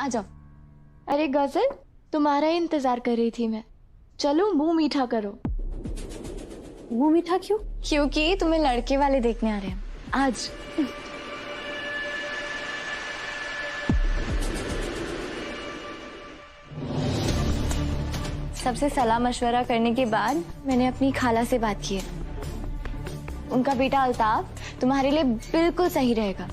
आ जाओ। अरे गजल, तुम्हारा ही इंतजार कर रही थी मैं। चलो मुंह मीठा करो। मुंह मीठा क्यों? क्योंकि तुम्हें लड़के वाले देखने आ रहे हैं आज। सबसे सलाह मशवरा करने के बाद मैंने अपनी खाला से बात की है। उनका बेटा अल्ताफ तुम्हारे लिए बिल्कुल सही रहेगा।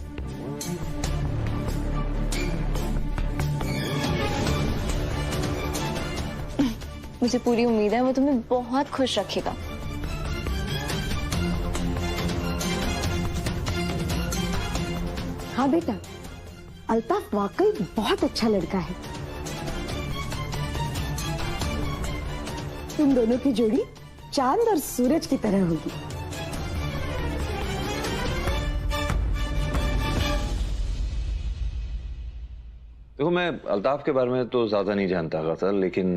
मुझे पूरी उम्मीद है वो तुम्हें बहुत खुश रखेगा। हाँ बेटा, अल्ताफ वाकई बहुत अच्छा लड़का है। तुम दोनों की जोड़ी चांद और सूरज की तरह होगी। देखो, मैं अल्ताफ के बारे में तो ज्यादा नहीं जानता गजल, लेकिन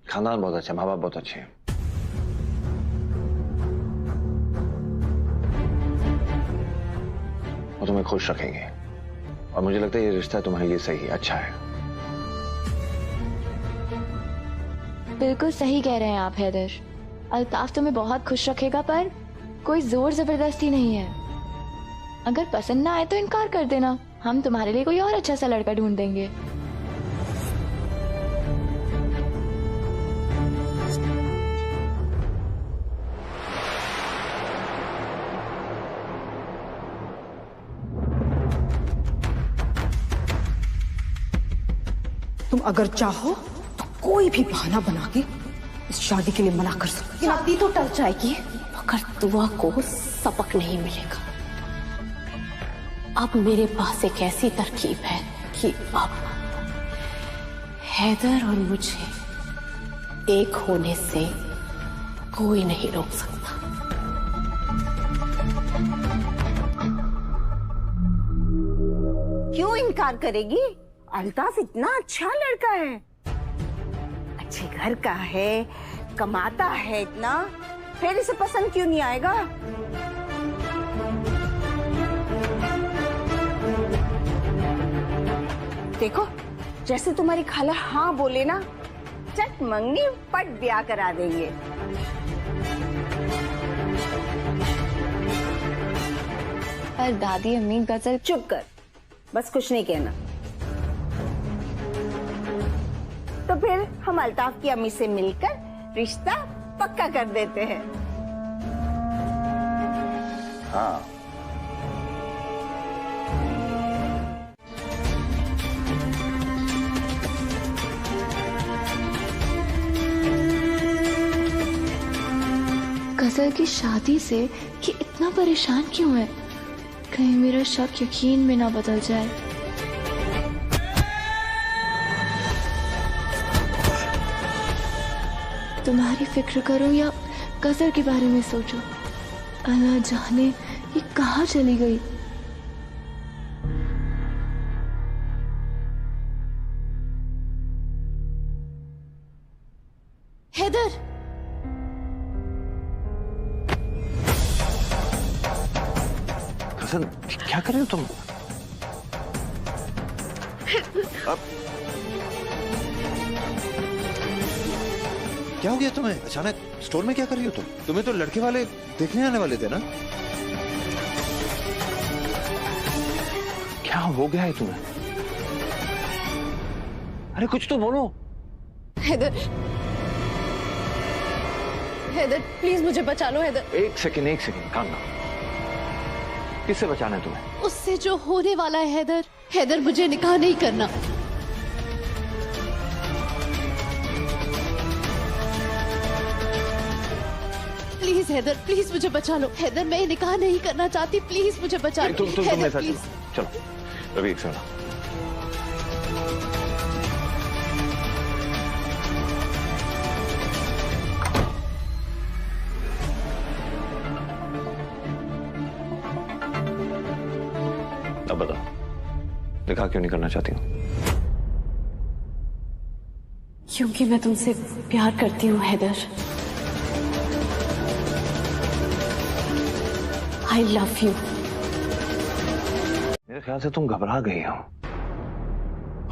खानदान बहुत अच्छा, माँ बाप बहुत अच्छे हैं। वो तुम्हें खुश रखेंगे और मुझे लगता है ये रिश्ता तुम्हारे लिए सही अच्छा है। बिल्कुल सही कह रहे हैं आप हैदर। अल्ताफ तुम्हें बहुत खुश रखेगा, पर कोई जोर जबरदस्ती नहीं है। अगर पसंद ना आए तो इनकार कर देना, हम तुम्हारे लिए कोई और अच्छा सा लड़का ढूंढ देंगे। तुम अगर चाहो तो कोई भी बहाना बना के इस शादी के लिए मना कर सकती। शादी तो टल जाएगी मगर दुआ को सबक नहीं मिलेगा। अब मेरे पास एक ऐसी तरकीब है कि अब हैदर और मुझे एक होने से कोई नहीं रोक सकता। क्यों इनकार करेगी? अल्ताफ इतना अच्छा लड़का है, अच्छे घर का है, कमाता है इतना, फिर इसे पसंद क्यों नहीं आएगा? देखो, जैसे तुम्हारी खाला हाँ बोले ना, चट मंगनी पट ब्याह करा देंगे। पर दादी अम्मी गजल। चुप कर, बस कुछ नहीं कहना। तो फिर हम अल्ताफ की अम्मी से मिलकर रिश्ता पक्का कर देते हैं। हाँ, गजल की शादी से ये इतना परेशान क्यों है? कहीं मेरा शक यकीन में ना बदल जाए। तुम्हारी फिक्र करो या गजल के बारे में सोचो, अल्लाह जाने ये कहाँ चली गई। हैदर, गजल क्या कर रहे हो तुम? अब क्या हो गया तुम्हें? अचानक स्टोर में क्या कर रही हो तुम? तुम्हें तो लड़के वाले देखने आने वाले थे ना? क्या हो गया है तुम्हें? अरे कुछ तो बोलो। हैदर, हैदर प्लीज मुझे बचा लो। हैदर, एक सेकंड काम ना। किससे बचाना है तुम्हें? उससे जो होने वाला है। हैदर, हैदर मुझे निकाह नहीं करना। प्लीज हैदर, प्लीज मुझे बचा लो। हैदर, मैं निकाह नहीं करना चाहती, प्लीज मुझे बचा लो। तुम हैदर, ऐसा प्लीज। चलो रवि, एक सेकंड। अब बताओ, निकाह क्यों नहीं करना चाहती हूँ? क्योंकि मैं तुमसे प्यार करती हूँ हैदर। I love you. मेरे ख्याल से तुम घबरा गई हो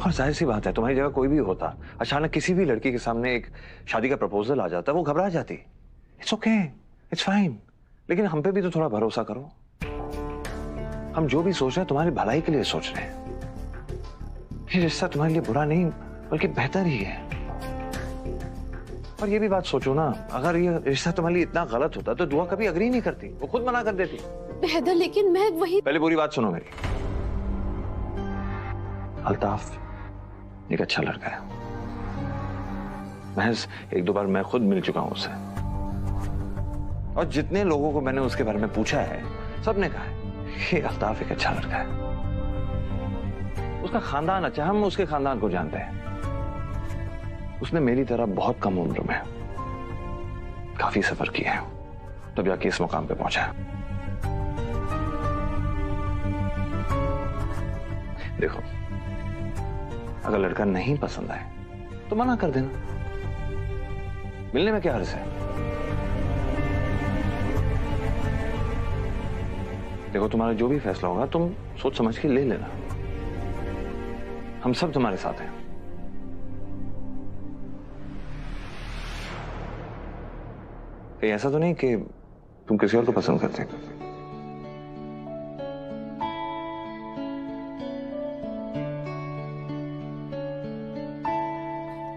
और जाहिर सी बात है, तुम्हारी जगह कोई भी होता, अचानक किसी भी लड़की के सामने एक शादी का प्रपोजल आ जाता, वो घबरा जाती। इट्स ओके, इट्स फाइन, लेकिन हम पे भी तो थोड़ा भरोसा करो। हम जो भी सोच रहे हैं तुम्हारी भलाई के लिए सोच रहे हैं। ये रिश्ता तुम्हारे लिए बुरा नहीं बल्कि बेहतर ही है। और ये भी बात सोचो ना, अगर ये रिश्ता तुम्हारे लिए इतना गलत होता तो दुआ कभी अग्री नहीं करती, वो खुद मना कर देती। हैदर, लेकिन मैं वही। पहले पूरी बात सुनो मेरी। अल्ताफ एक अच्छा लड़का है, महज एक दो बार मैं खुद मिल चुका हूं उससे, और जितने लोगों को मैंने उसके बारे में पूछा है सबने कहा है कि अल्ताफ एक अच्छा लड़का है। उसका खानदान अच्छा, हम उसके खानदान को जानते हैं। उसने मेरी तरह बहुत कम उम्र में काफी सफर किया है, तब जाके इस मुकाम पे पहुंचा है। देखो, अगर लड़का नहीं पसंद आए तो मना कर देना, मिलने में क्या हर्ज है। देखो, तुम्हारा जो भी फैसला होगा तुम सोच समझ के ले लेना, हम सब तुम्हारे साथ हैं। कहीं ऐसा तो नहीं कि तुम किसी और को पसंद करते हो?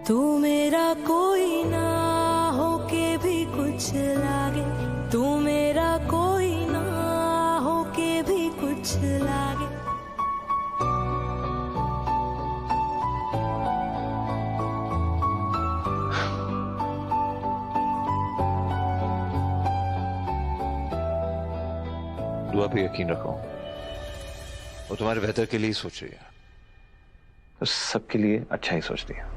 तू मेरा कोई ना हो के भी कुछ लागे, तू मेरा कोई ना हो के भी कुछ लागे। दुआ पे यकीन रखो, वो तुम्हारे बेहतर के लिए ही सोच रही है, तो सबके लिए अच्छा ही सोचती है।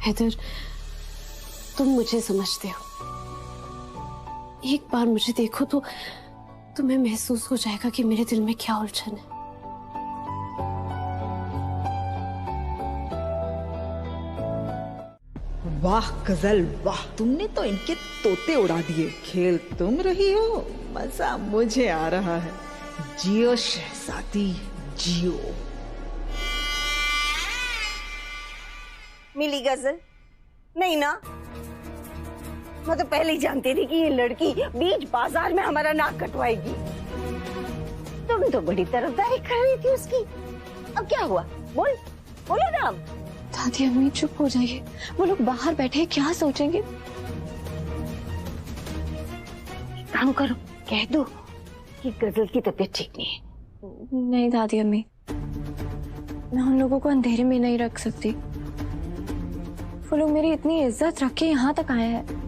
हैदर, तुम मुझे समझते हो, एक बार मुझे देखो तो तुम्हें महसूस हो जाएगा कि मेरे दिल में क्या उलझन है। वाह गजल वाह, तुमने तो इनके तोते उड़ा दिए। खेल तुम रही हो, मजा मुझे आ रहा है। जियो शहजादी जियो। मिली गजल? नहीं ना, मैं तो पहले ही जानती थी कि ये लड़की बीच बाजार में हमारा नाक कटवाएगी। तुम तो बड़ी तरफदारी कर रही थी उसकी, अब क्या हुआ? बोलो ना। दादी अम्मी चुप हो जाइए, वो लोग बाहर बैठे हैं, क्या सोचेंगे। काम करो, कह दो कि गजल की तबीयत ठीक नहीं है। नहीं दादी अम्मी, मैं उन लोगों को अंधेरे में नहीं रख सकती। वो लोग मेरी इतनी इज्जत रख के यहाँ तक आए हैं,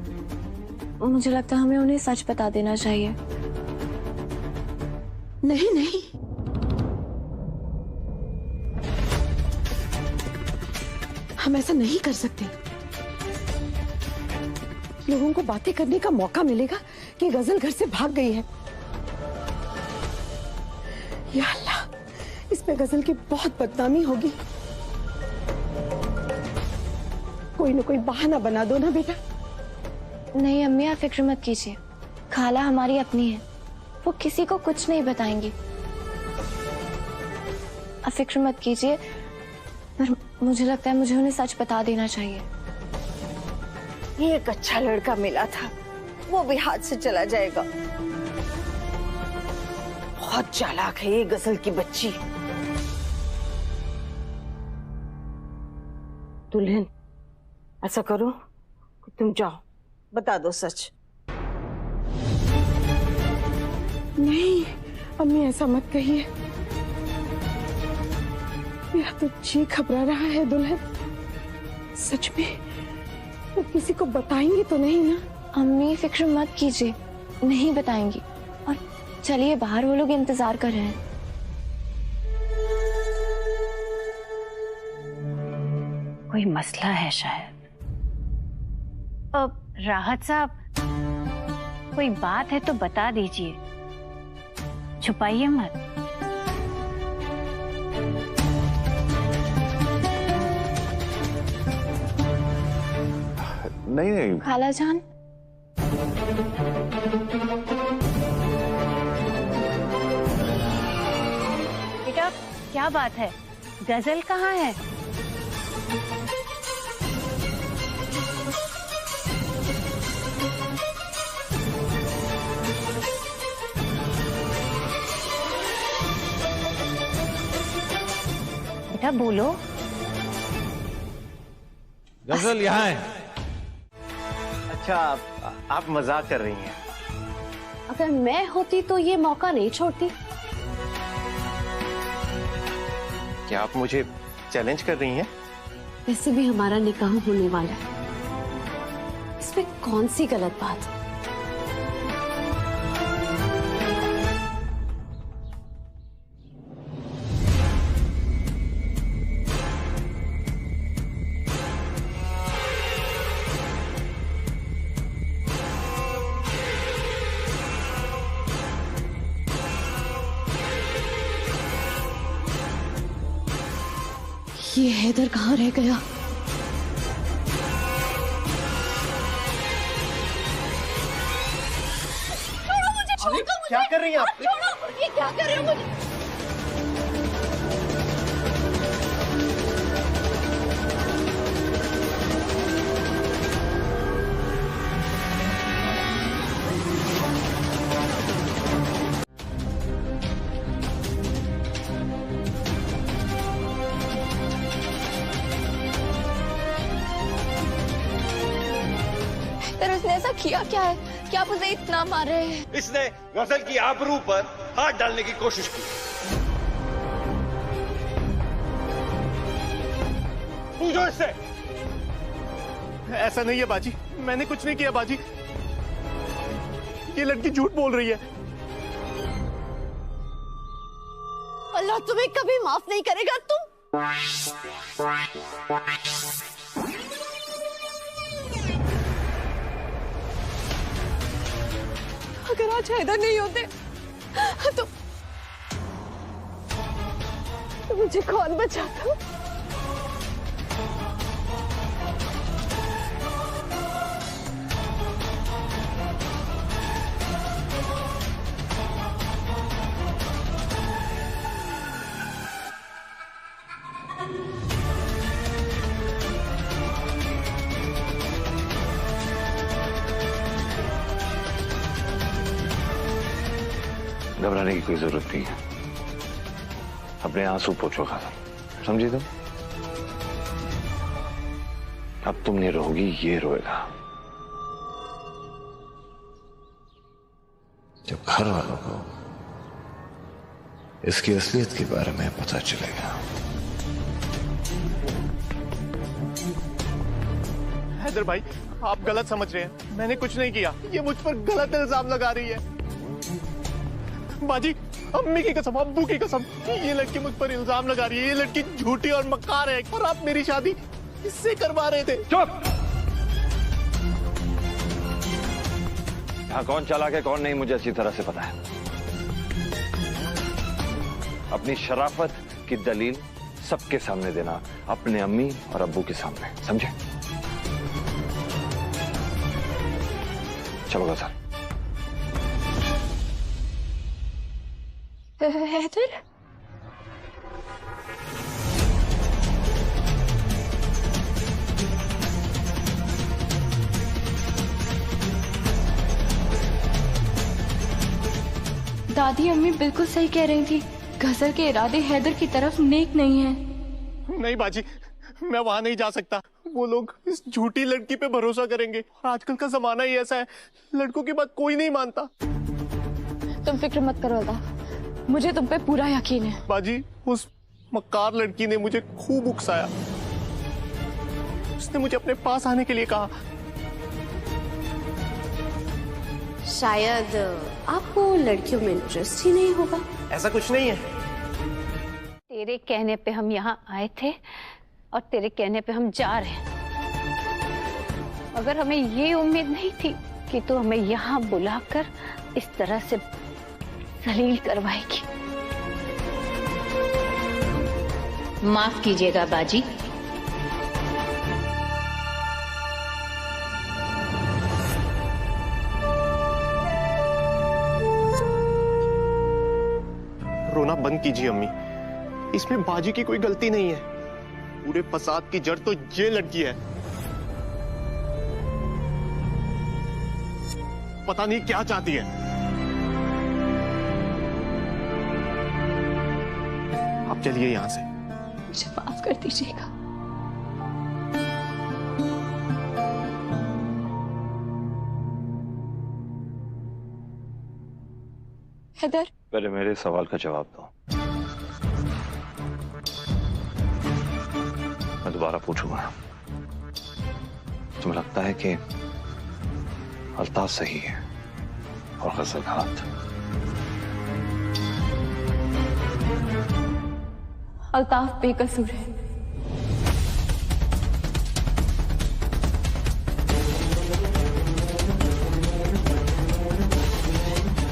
मुझे लगता है हमें उन्हें सच बता देना चाहिए। नहीं नहीं, हम ऐसा नहीं कर सकते। लोगों को बातें करने का मौका मिलेगा कि गजल घर से भाग गई है। या अल्लाह, इसमें गजल की बहुत बदनामी होगी। कोई ना कोई बहाना बना दो ना बेटा। नहीं अम्मी, आप फिक्र मत कीजिए, खाला हमारी अपनी है, वो किसी को कुछ नहीं बताएंगी। आप फिक्र मत कीजिए, पर मुझे लगता है मुझे उन्हें सच बता देना चाहिए। ये एक अच्छा लड़का मिला था, वो भी हाथ से चला जाएगा। बहुत चालाक है ये गजल की बच्ची। दुल्हन, ऐसा करो कि तुम जाओ, बता दो सच। नहीं अम्मी, ऐसा मत कहिए, मेरा तो जी घबरा रहा है। दुल्हन, सच में वो किसी को बताएंगे तो नहीं ना? अम्मी फिक्र मत कीजिए, नहीं बताएंगी। और चलिए बाहर, वो लोग इंतजार कर रहे हैं। कोई मसला है शायद। राहत साहब, कोई बात है तो बता दीजिए, छुपाइए मत। नहीं नहीं खाला जान, क्या बात है, गजल कहाँ है? बेटा बोलो। गजल यहाँ है। अच्छा, आप मजाक कर रही हैं। अगर मैं होती तो ये मौका नहीं छोड़ती। क्या आप मुझे चैलेंज कर रही हैं? वैसे भी हमारा निकाह होने वाला है, इसमें कौन सी गलत बात है? ये हैदर कहाँ रह गया? अरे क्या कर रही हैं आप? ये क्या कर रहे हो मुझे? उसने ऐसा किया क्या है कि आप उसे इतना मार रहे हैं? इसने गजल की आबरू पर हाथ डालने की कोशिश की। पूछो इससे। ऐसा नहीं है बाजी, मैंने कुछ नहीं किया बाजी। ये लड़की झूठ बोल रही है। अल्लाह तुम्हें कभी माफ नहीं करेगा। तुम अगर आज हैदर नहीं होते तो मुझे कौन बचाता? घबराने की कोई जरूरत नहीं है। अपने आंसू पोंछो खासा, समझी तुम? अब तुम नहीं रोगी, ये रोएगा। जब घर वालों को इसकी असलियत के बारे में पता चलेगा। हैदर भाई, आप गलत समझ रहे हैं। मैंने कुछ नहीं किया। ये मुझ पर गलत इल्जाम लगा रही है। बाजी, अम्मी की कसम, अब्बू की कसम, ये लड़की मुझ पर इल्जाम लगा रही है। ये लड़की झूठी और मक्कार है और आप मेरी शादी इससे करवा रहे थे। चुप! यहाँ कौन चालाक है कौन नहीं मुझे अच्छी तरह से पता है। अपनी शराफत की दलील सबके सामने देना, अपने अम्मी और अब्बू के सामने, समझे? चलो सर। हैदर, दादी अम्मी बिल्कुल सही कह रही थी। गजल के इरादे हैदर की तरफ नेक नहीं है। नहीं बाजी, मैं वहां नहीं जा सकता। वो लोग इस झूठी लड़की पे भरोसा करेंगे और आजकल का जमाना ही ऐसा है, लड़कों की बात कोई नहीं मानता। तुम फिक्र मत करो अल्लाह, मुझे तुम पे पूरा यकीन है। बाजी, उस मक्कार लड़की ने मुझे खूब उकसाया। उसने मुझे अपने पास आने के लिए कहा। शायद आपको लड़कियों में इंटरेस्ट ही नहीं होगा। ऐसा कुछ नहीं है। तेरे कहने पे हम यहाँ आए थे और तेरे कहने पे हम जा रहे हैं। अगर हमें ये उम्मीद नहीं थी कि तू हमें यहाँ बुलाकर इस तरह से जलील करवाएगी। माफ कीजिएगा बाजी, रोना बंद कीजिए अम्मी। इसमें बाजी की कोई गलती नहीं है। पूरे फसाद की जड़ तो ये लड़की है। पता नहीं क्या चाहती है। आप चलिए यहां से। मुझे माफ कर दीजिएगा। हैदर, पहले मेरे सवाल का जवाब दो। मैं दोबारा पूछूंगा। तुम्हें लगता है कि अल्ताफ सही है और गजल गलत? अल्ताफ बेकसूर है।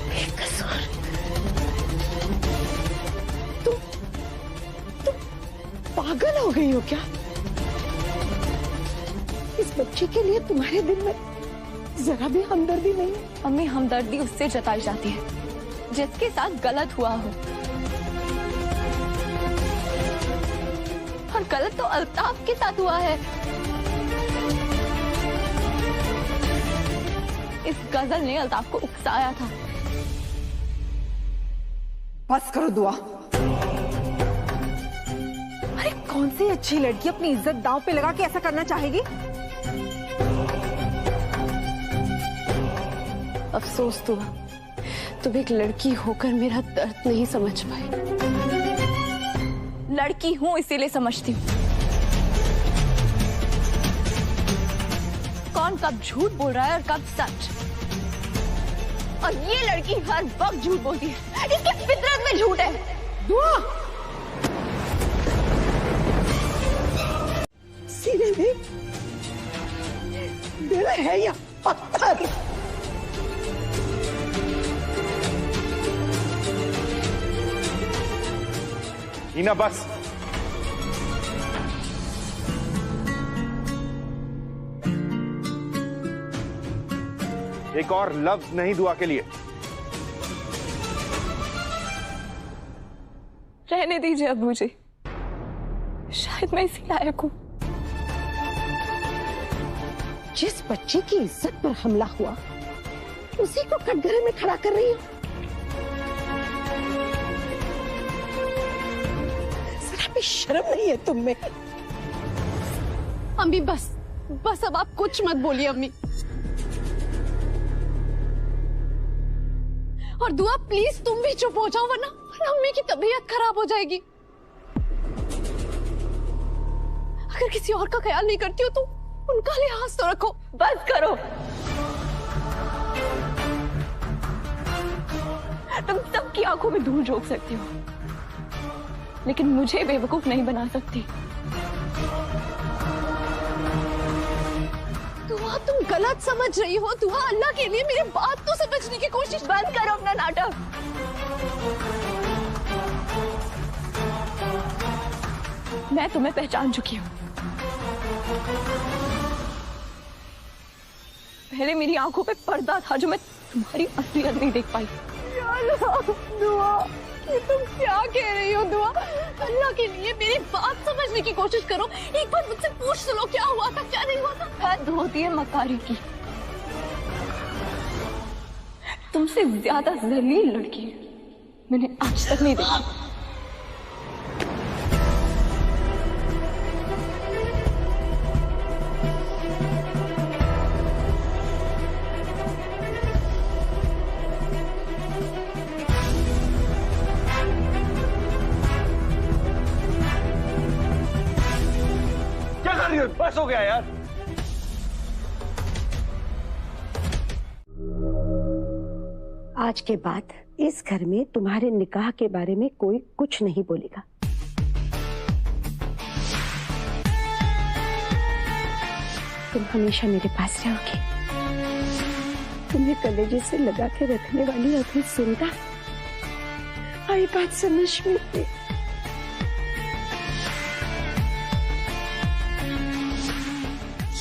बेकसूर? तुम पागल हो गई हो क्या? इस बच्चे के लिए तुम्हारे दिल में जरा भी हमदर्दी नहीं है? अम्मी, हमदर्दी उससे जताई जाती है जिसके साथ गलत हुआ हो, और गलत तो अल्ताफ के साथ हुआ है। इस गजल ने अल्ताफ को उकसाया था। बस करो दुआ। अरे कौन सी अच्छी लड़की अपनी इज्जत दांव पे लगा के ऐसा करना चाहेगी? अफसोस हुआ तुम एक लड़की होकर मेरा दर्द नहीं समझ पाई। लड़की हूं इसीलिए समझती हूँ। कौन कब झूठ बोल रहा है और कब सच। और ये लड़की हर वक्त झूठ बोलती है। इसकी फितरत में झूठ है। दुआ, सीने में दिल है या पत्थर? हीना बस। एक और लफ्ज नहीं दुआ के लिए। रहने दीजिए अब मुझे, शायद मैं इसी लायक हूं। जिस बच्चे की इज्जत पर हमला हुआ उसी को कटघरे में खड़ा कर रही हो। जरा भी शर्म नहीं है तुम में? अम्मी बस बस, अब आप कुछ मत बोलिए अम्मी। और दुआ प्लीज तुम भी चुप हो जाओ, वरना अम्मी की तबीयत खराब हो जाएगी। अगर किसी और का ख्याल नहीं करती हो तो उनका लिहाज तो रखो। बस करो। तुम सबकी आंखों में धूल झोंक सकती हो, लेकिन मुझे बेवकूफ नहीं बना सकती। दुआ तुम गलत समझ रही हो। दुआ अल्लाह के लिए मेरी बात तो समझने की कोशिश। बंद करो अपना नाटक। मैं तुम्हें पहचान चुकी हूँ। पहले मेरी आंखों पे पर्दा था जो मैं तुम्हारी असलियत नहीं देख पाई। दुआ, ये तुम क्या कह रही हो? दुआ अल्लाह के लिए मेरी बात समझने की कोशिश करो। एक बार मुझसे पूछ तो लो, क्या हुआ था क्या नहीं हुआ था। हद होती है मकारी की। तुमसे ज्यादा जलील लड़की मैंने आज तक नहीं देखी। बस हो गया यार। आज के बाद इस घर में तुम्हारे निकाह के बारे में कोई कुछ नहीं बोलेगा। तुम हमेशा मेरे पास रहोगे। तुम्हें कलेजे से लगा के रखने वाली अपनी सुनता आई बात समझ में थी।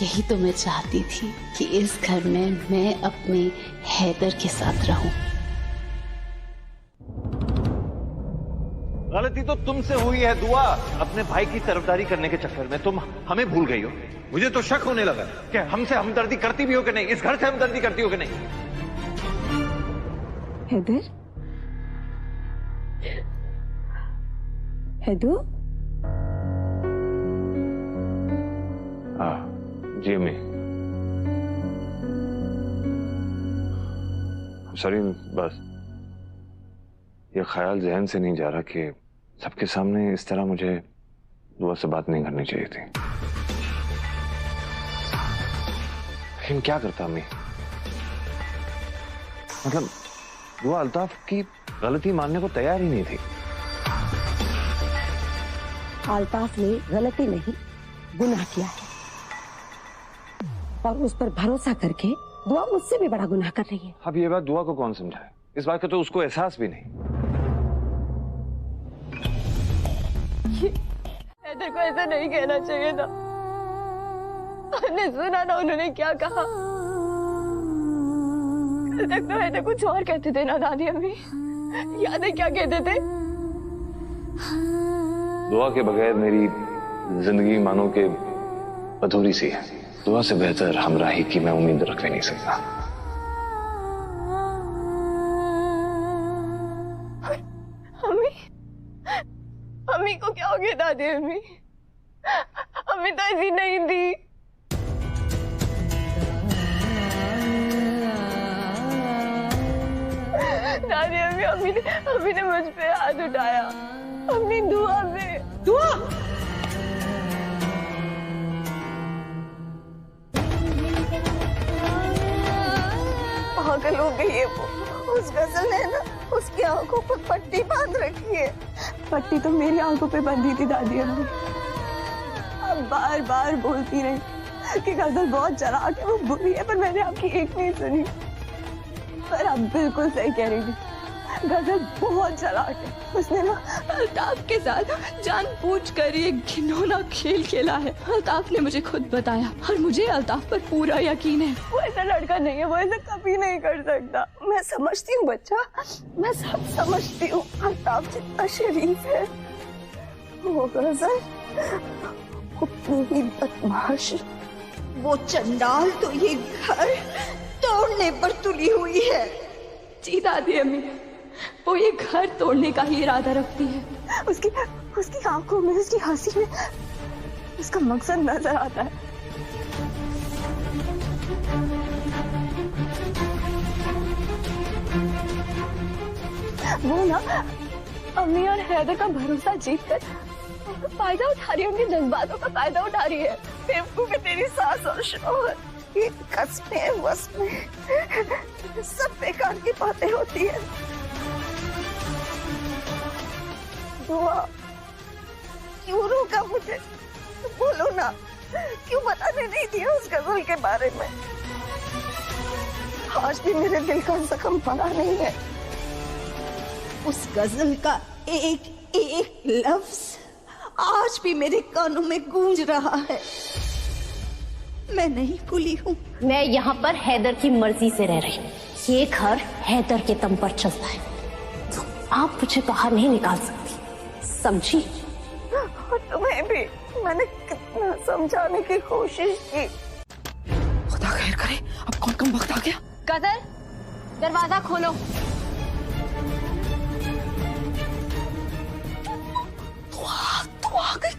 यही तो मैं चाहती थी कि इस घर में मैं अपने हैदर के साथ रहूं। गलती तो तुमसे हुई है दुआ। अपने भाई की तरफदारी करने के चक्कर में तुम हमें भूल गई हो। मुझे तो शक होने लगा कि हमसे हमदर्दी करती भी हो कि नहीं, इस घर से हमदर्दी करती हो कि नहीं। हैदर, हैदू, हाँ जी अम्मी। सॉरी, बस ये ख्याल जहन से नहीं जा रहा कि सबके सामने इस तरह मुझे दुआ से बात नहीं करनी चाहिए थी। लेकिन क्या करता अम्मी, मतलब दुआ अल्ताफ की गलती मानने को तैयार ही नहीं थी। अल्ताफ ने गलती नहीं गुनाह किया है और उस पर भरोसा करके दुआ मुझसे भी बड़ा गुनाह कर रही है। अब ये बात दुआ को कौन समझाए? इस बात का तो उसको एहसास भी नहीं। हैदर को ऐसा नहीं कहना चाहिए था। आपने सुना ना उन्होंने क्या कहा? कल तक तो हैदर कुछ और कहते थे ना दादी अम्मी, याद है क्या कहते थे? दुआ के बगैर मेरी जिंदगी मानो के अधूरी सी है। दुआ से बेहतर हमराही की मैं उम्मीद रख भी नहीं सकता। अम्मी, अम्मी को क्या हो गया दादी अम्मी? अम्मी तो ऐसी नहीं थी। दादी अम्मी, अम्मी ने मुझ पे हाथ उठाया अपनी दुआ पे। दुआ, पागल हो गई है वो। उस गजल ने ना उसकी आंखों पर पट्टी बांध रखी है। पट्टी तो मेरी आंखों पे बंधी थी दादी अम्मी। अब बार बार बोलती रही कि गजल बहुत चालाक है, वो बुरी है, पर मैंने आपकी एक नहीं सुनी। पर आप बिल्कुल सही कह रही थी, गजल बहुत चालाक है। उसने ना अल्ताफ के साथ जानबूझकर ये घिनौना खेल खेला है। अल्ताफ ने मुझे खुद बताया और मुझे अल्ताफ पर पूरा यकीन है। वो ऐसा लड़का नहीं है, वो ऐसा कभी नहीं कर सकता। मैं समझती हूँ बच्चा, मैं सब समझती हूँ। अल्ताफ जितना शरीफ है वो गजल उतनी ही बदमाश। वो चंडाल तो ये घर तोड़ने पर तुली हुई है। जी दादी अम्मी, वो ये घर तोड़ने का ही इरादा रखती है। उसकी आंखों में, उसकी हंसी में उसका मकसद नजर आता है। वो ना अम्मी और हैदर का भरोसा जीतकर फायदा उठा रही है, उनके जज्बातों का फायदा उठा रही है। बेवकूफ है तेरी सास और शौहर। ये कस्में वस्में सब बेकार की बातें होती है। दुआ, क्यों रोका मुझे? बोलो ना, क्यों बताने नहीं दिया उस गजल के बारे में? आज भी मेरे दिल का जख्म भरा नहीं है। उस गजल का एक एक लफ्ज आज भी मेरे कानों में गूंज रहा है। मैं नहीं भूली हूँ। मैं यहाँ पर हैदर की मर्जी से रह रही हूँ। ये घर हैदर के दम पर चलता है, तो आप मुझे बाहर नहीं निकाल सकती, समझी? और तुम्हें भी मैंने कितना समझाने की कोशिश की। खुदा खैर करे, अब कौन कम वक्त आ गया। गजल, दरवाजा खोलो। तू आ गई।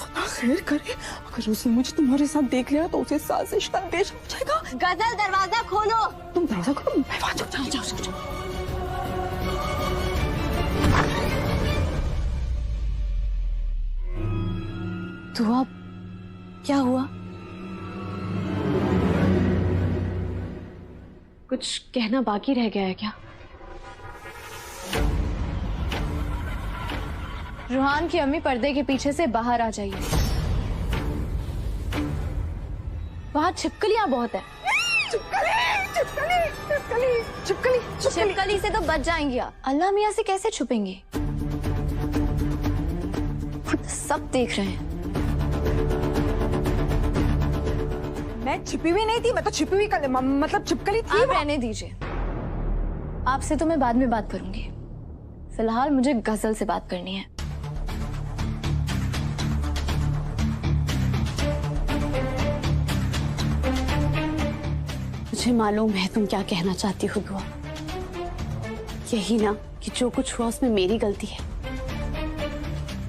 खुदा खैर करे, अगर उसने मुझे तुम्हारे साथ देख लिया तो उसे साजिश का अंदेशा हो जाएगा। गजल, दरवाजा खोलो। तुम दरवाजा खोलो, मैं वहां जाओ। तो अब क्या हुआ? कुछ कहना बाकी रह गया है क्या? रूहान की अम्मी पर्दे के पीछे से बाहर आ जाइए। वहाँ छिपकलियाँ बहुत है। छिपकली से तो बच जाएंगी आप। अल्लाह मियाँ से कैसे छुपेंगे? सब देख रहे हैं। मैं छिपी हुई नहीं थी, मैं तो छिपी हुई मतलब छिपकली थी। आप रहने दीजिए, आपसे तो मैं बाद में बात करूंगी। फिलहाल मुझे गजल से बात करनी है। मुझे मालूम है तुम क्या कहना चाहती हो दुआ। यही ना कि जो कुछ हुआ उसमें मेरी गलती है।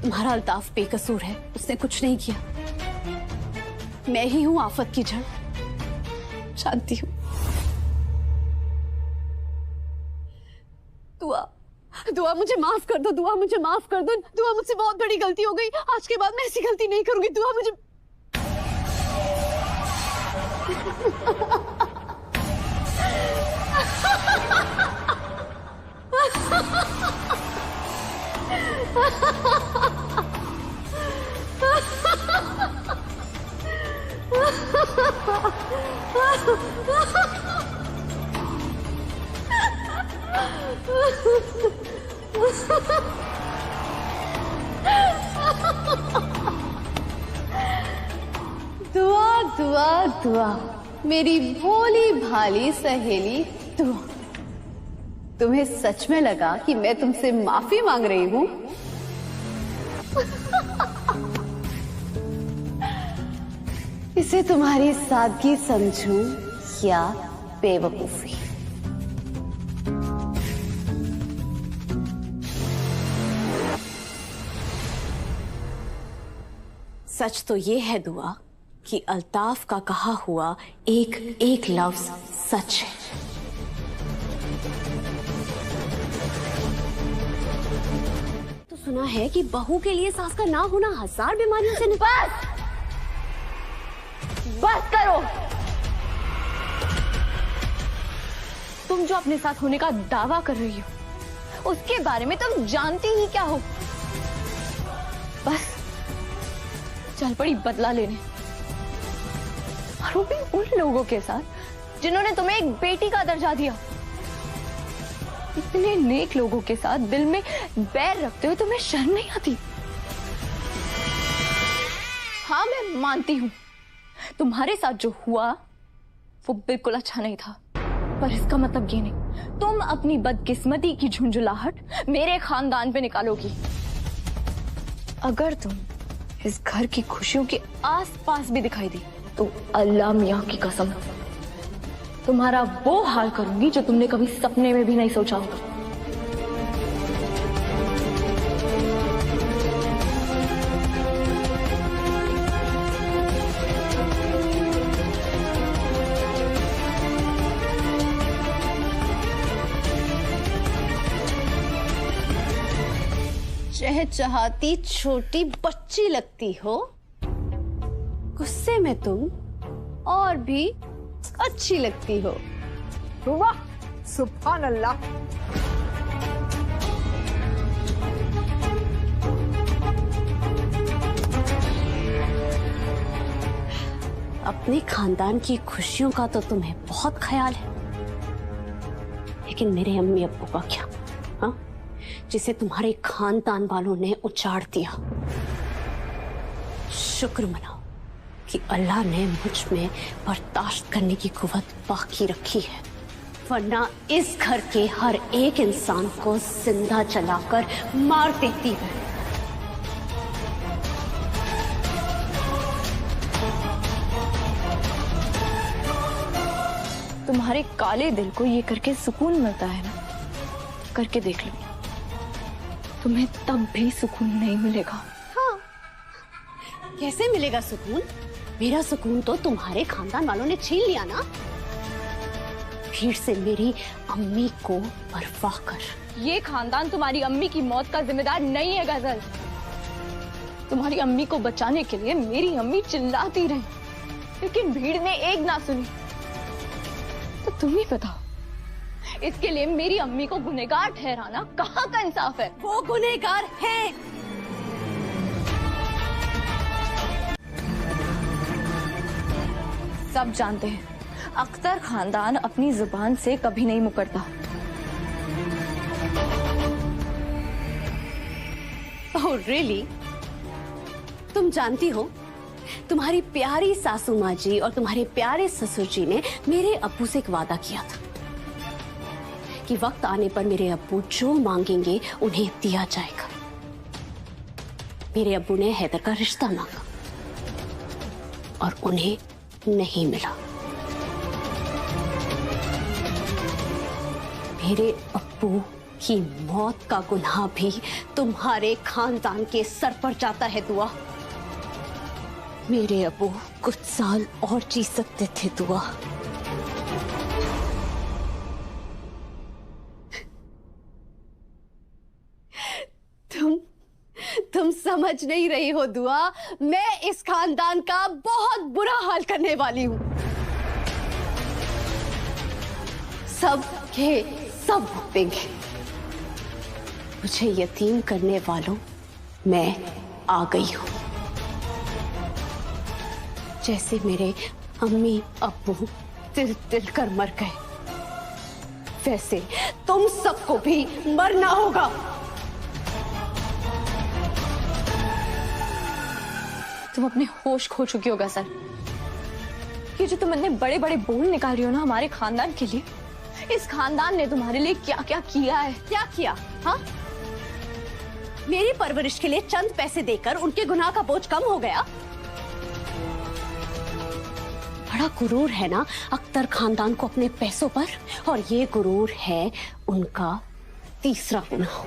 तुम्हारा अल्ताफ बेकसूर है, उसने कुछ नहीं किया। मैं ही हूं आफत की जड़, जानती हूं। दुआ, दुआ मुझे माफ कर दो। दुआ मुझे माफ कर दो। दुआ मुझसे बहुत बड़ी गलती हो गई। आज के बाद मैं ऐसी गलती नहीं करूंगी। दुआ मुझे दुआ दुआ दुआ, मेरी भोली भाली सहेली दुआ। तुम्हें सच में लगा कि मैं तुमसे माफी मांग रही हूं? इसे तुम्हारी सादगी समझूं या बेवकूफी? सच तो ये है दुआ कि अल्ताफ का कहा हुआ एक एक लफ्ज सच है। तो सुना है कि बहू के लिए सास का ना होना 1000 बीमारियों से बस करो। तुम जो अपने साथ होने का दावा कर रही हो उसके बारे में तुम जानती ही क्या हो? बस चल पड़ी बदला लेने, और वो भी उन लोगों के साथ जिन्होंने तुम्हें एक बेटी का दर्जा दिया। इतने नेक लोगों के साथ दिल में बैर रखते हुए तुम्हें शर्म नहीं आती? हाँ मैं मानती हूँ तुम्हारे साथ जो हुआ वो बिल्कुल अच्छा नहीं था, पर इसका मतलब ये नहीं तुम अपनी बदकिस्मती की झुंझुलाहट मेरे खानदान पे निकालोगी। अगर तुम इस घर की खुशियों के आसपास भी दिखाई दी तो अल्लाह मियां की कसम तुम्हारा वो हाल करूंगी जो तुमने कभी सपने में भी नहीं सोचा होगा। चहचहाती छोटी बच्ची लगती हो, गुस्से में तुम और भी अच्छी लगती हो। वाह, सुभान अल्लाह। अपने खानदान की खुशियों का तो तुम्हें बहुत ख्याल है, लेकिन मेरे अम्मी अब्बू का क्या? हाँ, जिसे तुम्हारे खानदान वालों ने उजाड़ दिया। शुक्र मनाओ कि अल्लाह ने मुझ में बर्दाश्त करने की कुव्वत बाकी रखी है, वरना इस घर के हर एक इंसान को जिंदा जलाकर मार देती है। तुम्हारे काले दिल को ये करके सुकून मिलता है ना? करके देख लो, तुम्हें तब भी सुकून नहीं मिलेगा। हाँ, कैसे मिलेगा सुकून? मेरा सुकून तो तुम्हारे खानदान वालों ने छीन लिया ना। भीड़ से मेरी अम्मी को बर्बाद कर। ये खानदान तुम्हारी अम्मी की मौत का जिम्मेदार नहीं है गजल। तुम्हारी अम्मी को बचाने के लिए मेरी अम्मी चिल्लाती रही, लेकिन भीड़ ने एक ना सुनी। तो तुम ही बताओ, इसके लिए मेरी अम्मी को गुनहगार ठहराना कहाँ का इंसाफ है? वो गुनहगार है। सब जानते हैं अख्तर खानदान अपनी जुबान से कभी नहीं मुकरता। Oh really? तुम जानती हो, तुम्हारी प्यारी सासू माँ जी और तुम्हारे प्यारे ससुर जी ने मेरे अब्बू से एक वादा किया था कि वक्त आने पर मेरे अब्बू जो मांगेंगे उन्हें दिया जाएगा। मेरे अब्बू ने हैदर का रिश्ता मांगा और उन्हें नहीं मिला। मेरे अब्बू की मौत का गुनाह भी तुम्हारे खानदान के सर पर जाता है दुआ। मेरे अब्बू कुछ साल और जी सकते थे दुआ। तुम समझ नहीं रही हो दुआ, मैं इस खानदान का बहुत बुरा हाल करने वाली हूं। सब के सब भुगतेंगे। मुझे यतीम करने वालों मैं आ गई हूं। जैसे मेरे अम्मी अब्बू तिल तिल कर मर गए, वैसे तुम सबको भी मरना होगा। तुम अपने होश खो चुकी हो गजल। ये जो तुम इतने बड़े बड़े बोल निकाल रही हो ना हमारे खानदान के लिए, इस खानदान ने तुम्हारे लिए क्या क्या किया है। क्या किया? हाँ, मेरी परवरिश के लिए चंद पैसे देकर उनके गुनाह का बोझ कम हो गया। बड़ा गुरूर है ना अख्तर खानदान को अपने पैसों पर, और ये गुरूर है उनका तीसरा गुनाह।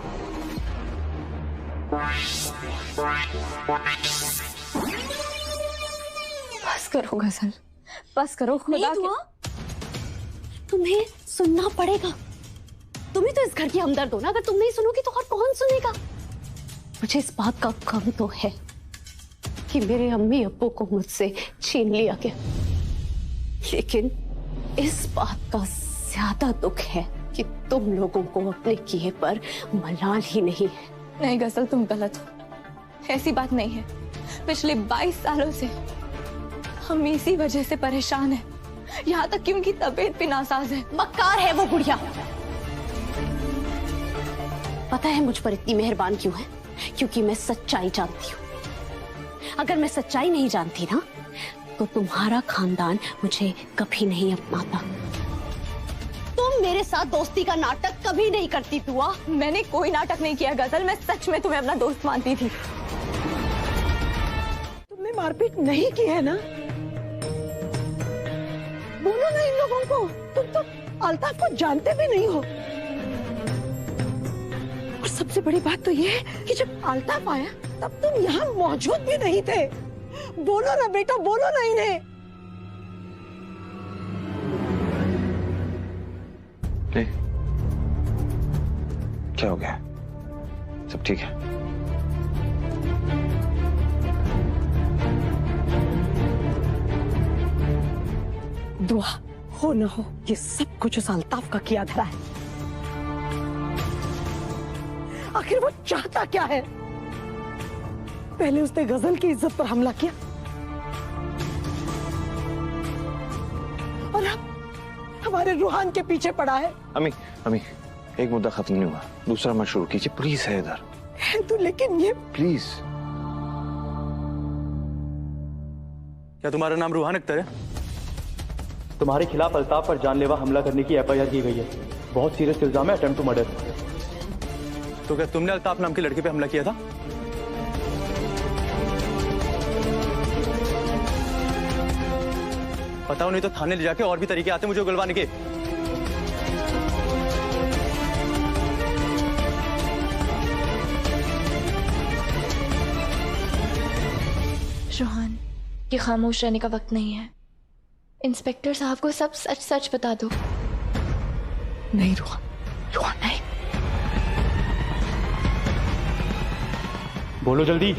बस करो गजल, बस करो। खुदा के तुम्हें सुनना पड़ेगा। तुम्हें तो इस घर की हमदर्द हो ना, अगर तुम नहीं सुनोगी तो और कौन सुनेगा। मुझे इस बात का गम तो है कि मेरे अम्मी अब्बू को मुझसे छीन लिया गया, लेकिन इस बात का ज्यादा दुख है कि तुम लोगों को अपने किए पर मलाल ही नहीं है। नहीं गजल, तुम गलत हो। ऐसी बात नहीं है। पिछले 22 सालों से हम इसी वजह से परेशान हैं। यहाँ तक कि उनकी तबीयत भी नासाज है। मक्कार है वो बुढ़िया। पता है मुझ पर इतनी मेहरबान क्यों है? क्योंकि मैं सच्चाई जानती हूँ। अगर मैं सच्चाई नहीं जानती ना, तो तुम्हारा खानदान मुझे कभी नहीं अपनाता। तुम मेरे साथ दोस्ती का नाटक कभी नहीं करती दुआ। मैंने कोई नाटक नहीं किया गजल, मैं सच में तुम्हें अपना दोस्त मानती थी। तुमने मारपीट नहीं की है ना? बोलो ना इन लोगों को, तुम तो अल्ताफ को जानते भी नहीं हो। और सबसे बड़ी बात तो ये है कि जब अल्ताफ आया तब तुम यहाँ मौजूद भी नहीं थे। बोलो ना बेटा, बोलो ना इन्हें। क्या हो गया? सब ठीक है? दुआ हो न हो, ये सब कुछ उस अल्ताफ का किया धरा है। आखिर वो चाहता क्या है? पहले उसने गजल की इज्जत पर हमला किया, और अब हमारे रूहान के पीछे पड़ा है। अम्मी, एक मुद्दा खत्म नहीं हुआ, दूसरा मत शुरू कीजिए प्लीज। है तो लेकिन ये प्लीज। क्या तुम्हारा नाम रूहान अख्तर है? तुम्हारे खिलाफ अल्ताफ पर जानलेवा हमला करने की एफआईआर की गई है। बहुत सीरियस इल्जाम है, अटेम्प्ट टू मर्डर। तो क्या तुमने अल्ताफ नाम के लड़के पे हमला किया था? बताओ, नहीं तो थाने ले जाके और भी तरीके आते मुझे उगलवाने के। रोहान, ये खामोश रहने का वक्त नहीं है। इंस्पेक्टर साहब को सब सच सच बता दो। नहीं रोहान, रोहान नहीं। बोलो जल्दी।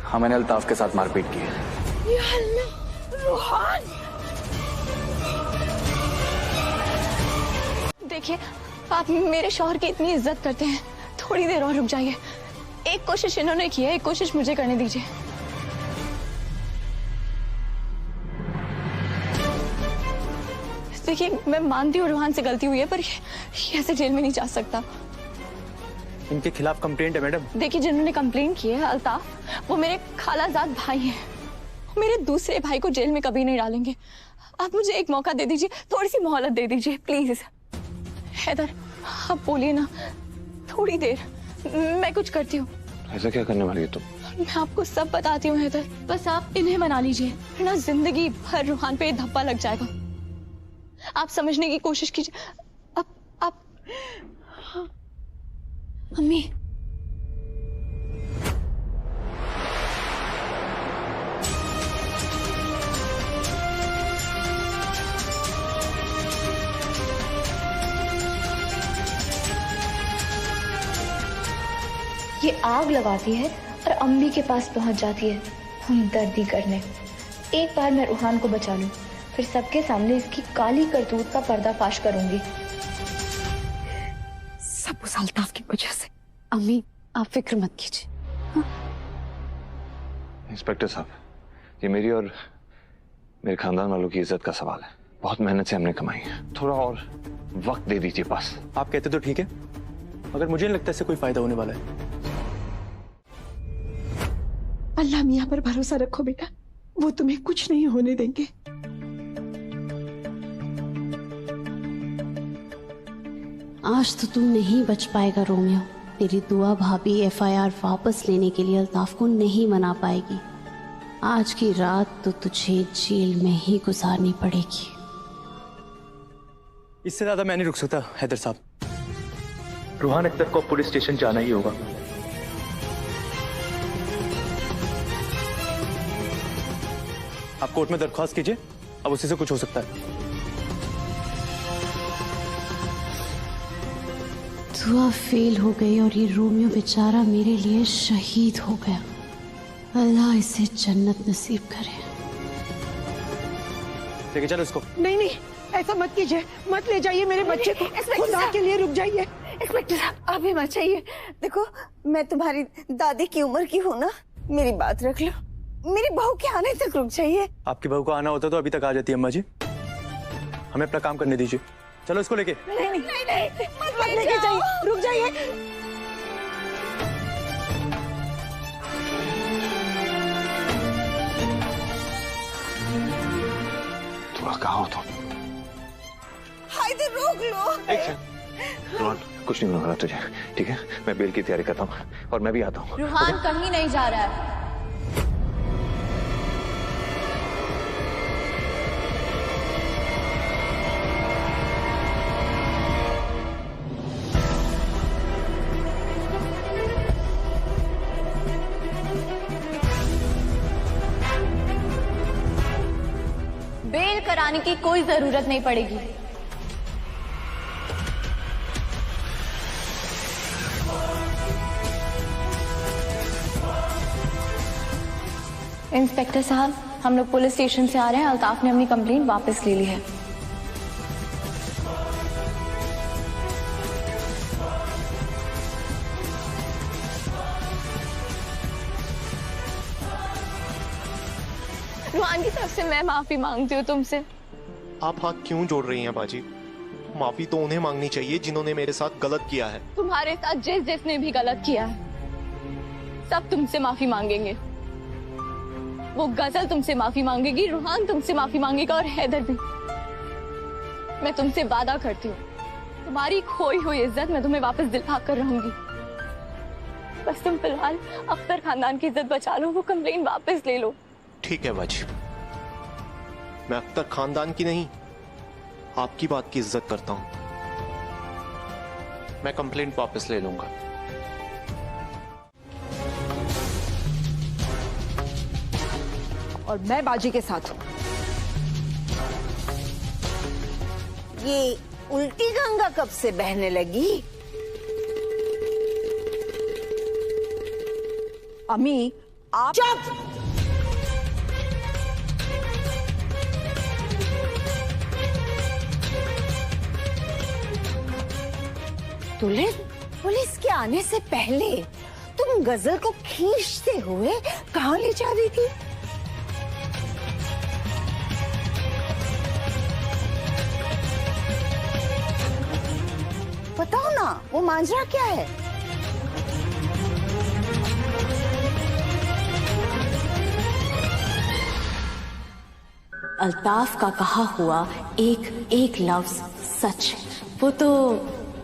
हाँ, मैंने अल्ताफ के साथ मारपीट की है। या अल्लाह, रोहान! देखिए, आप मेरे शौहर की इतनी इज्जत करते हैं, थोड़ी देर और रुक जाइए। एक कोशिश इन्होंने की है, एक कोशिश मुझे करने दीजिए। देखिए, मैं मानती हूँ रोहान से गलती हुई है, पर ये ऐसे जेल में नहीं जा सकता। इनके खिलाफ कंप्लेंट है मैडम। देखिए, जिन्होंने कंप्लेंट की है अल्ताफ, वो मेरे खालाजाद भाई हैं। मेरे दूसरे भाई को जेल में कभी नहीं डालेंगे। आप मुझे एक मौका दे दीजिए, थोड़ी सी मोहलत दे दीजिए प्लीज। हैदर आप बोलिए ना, थोड़ी देर, मैं कुछ करती हूँ। ऐसा क्या करने वाली है तुम? मैं आपको सब बताती हूँ हैदर, बस आप इन्हें मना लीजिए, वरना जिंदगी भर रूहान पे धब्बा लग जाएगा। आप समझने की कोशिश कीजिए। आप अम्मी, ये आग लगाती है और अम्मी के पास पहुंच जाती है हमदर्दी करने। एक बार मैं रूहान को बचा लूं, फिर सबके सामने इसकी काली करतूत का पर्दाफाश करूंगी। सब उस अल्ताफ की वजह से। अम्मी आप फिक्र मत कीजिए। हाँ? इंस्पेक्टर साहब, ये मेरी और मेरे खानदान वालों की इज्जत का सवाल है। बहुत मेहनत से हमने कमाई है, थोड़ा और वक्त दे दीजिए बस। आप कहते तो ठीक है, मगर मुझे नहीं लगता इससे कोई फायदा होने वाला है। अल्लाह मियां पर भरोसा रखो बेटा, वो तुम्हें कुछ नहीं होने देंगे। आज तो तू नहीं बच पाएगा रोमियो। तेरी दुआ भाभी एफआईआर वापस लेने के लिए अल्ताफ को नहीं मना पाएगी। आज की रात तो तुझे जेल में ही गुजारनी पड़ेगी। इससे ज्यादा मैं नहीं रुक सकता हैदर साहब। रूहान अख्तर को पुलिस स्टेशन जाना ही होगा। आप कोर्ट में दरख्वास्त कीजिए, अब उसी से कुछ हो सकता है। दुआ फेल हो गई और ये रोमियो बेचारा मेरे लिए शहीद हो गया। अल्लाह इसे जन्नत नसीब करे। लेके चलो इसको। नहीं नहीं, ऐसा मत कीजिए, मत ले जाइए मेरे बच्चे को। खुदा के लिए रुक जाइए। इंस्पेक्टर साहब आप ही मत चाहिए। देखो मैं तुम्हारी दादी की उम्र की हूँ ना, मेरी बात रख लो। मेरी बहू के आने तक रुक जाइए। आपकी बहू को आना होता तो अभी तक आ जाती अम्मा जी। हमें अपना काम करने दीजिए। चलो इसको लेके। नहीं नहीं नहीं, नहीं मत लेके जाइए, रुक जाइए। थोड़ा कहाँ हो तुम? हाइदर रोक लो। रूहान कुछ नहीं होने वाला तुझे, ठीक है? मैं बेल की तैयारी करता हूँ और मैं भी आता हूँ। रूहान कहीं नहीं जा रहा है। बेल कराने की कोई जरूरत नहीं पड़ेगी। इंस्पेक्टर साहब, हम लोग पुलिस स्टेशन से आ रहे हैं। अल्ताफ ने अपनी कंप्लेंट वापस ले ली है। रूहान की तरफ से मैं माफी मांगती हूँ तुमसे। आप हाथ क्यों जोड़ रही हैं बाजी? माफी तो उन्हें मांगनी चाहिए जिन्होंने मेरे साथ गलत किया है। तुम्हारे साथ जिसने भी गलत किया है, सब तुमसे माफी मांगेंगे। वो गजल तुमसे माफी मांगेगी, रूहान तुमसे माफी मांगेगा और हैदर भी। मैं तुमसे वादा करती हूँ, तुम्हारी खोई हुई इज्जत मैं तुम्हें वापस दिला कर रहूंगी। बस तुम फिलहाल अख्तर खानदान की इज्जत बचा लो, वो कंप्लेन वापस ले लो। ठीक है बाजी, मैं अख्तर खानदान की नहीं, आपकी बात की इज्जत करता हूं। मैं कंप्लेंट वापस ले लूंगा। और मैं बाजी के साथ हूँ। ये उल्टी गंगा कब से बहने लगी? अम्मी आप चुप! पुलिस के आने से पहले तुम गजल को खींचते हुए कहाँ ले जा रही थी? बताओ ना, वो मांजरा क्या है? अल्ताफ का कहा हुआ एक एक लफ्ज सच है। वो तो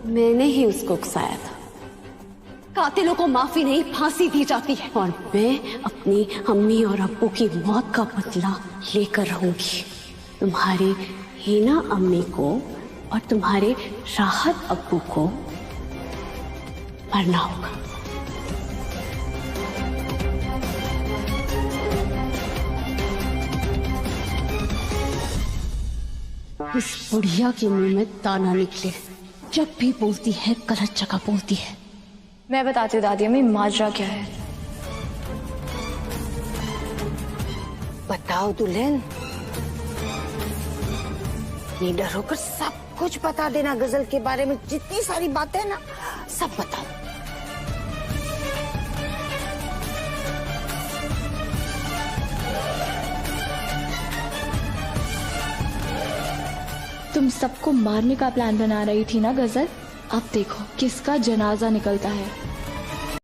मैंने ही उसको उकसाया था। कातिलों को माफी नहीं, फांसी दी जाती है। और मैं अपनी अम्मी और अब्बू की मौत का बदला लेकर रहूंगी। तुम्हारी हीना अम्मी को और तुम्हारे राहत अब्बू को मरना होगा। इस बुढ़िया के मुंह में दाना निकले। जब भी बोलती है गलत जगह बोलती है। मैं बताती हूँ दादी अम्मी माजरा क्या है। बताओ दुल्हन, निडर होकर सब कुछ बता देना। गजल के बारे में जितनी सारी बातें ना, सब बताओ। तुम सबको मारने का प्लान बना रही थी ना गजल। अब देखो किसका जनाजा निकलता है।